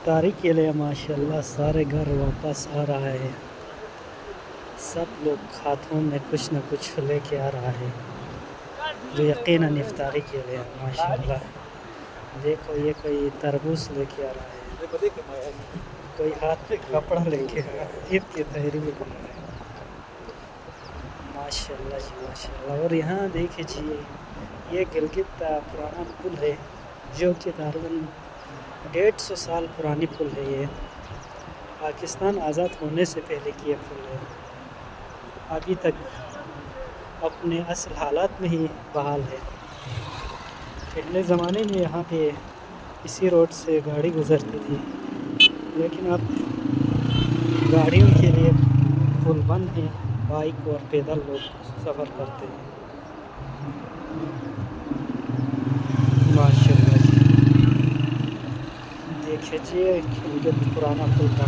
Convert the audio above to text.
افطاری کے لیے ماشاءاللہ سارے گھر واپس آ رہا ہے. سب لوگ ہاتھوں میں کچھ نہ کچھ لے کے آ رہا ہے جو یقیناً افطاری کے لیے. ماشاءاللہ دیکھو یہ کوئی تربوز لے کے آ رہا ہے, کوئی ہاتھ پہ کپڑا لے کے آ رہا ہے, عید کی تیاری بھی کر رہا ہے. ماشاءاللہ جی ماشاءاللہ. اور یہاں دیکھیے یہ گلگت پرانا پل ہے جو کہ تقریباً 150 سال پرانی پل ہے. یہ پاکستان آزاد ہونے سے پہلے کی یہ پل ہے. ابھی تک اپنے اصل حالات میں ہی بحال ہے. پہلے زمانے میں یہاں پہ اسی روڈ سے گاڑی گزرتی تھی, لیکن اب گاڑیوں کے لیے پل بند ہیں, بائک اور پیدل لوگ سفر کرتے ہیں. ماشاءاللہ دیکھیے گلگت پرانا پل کا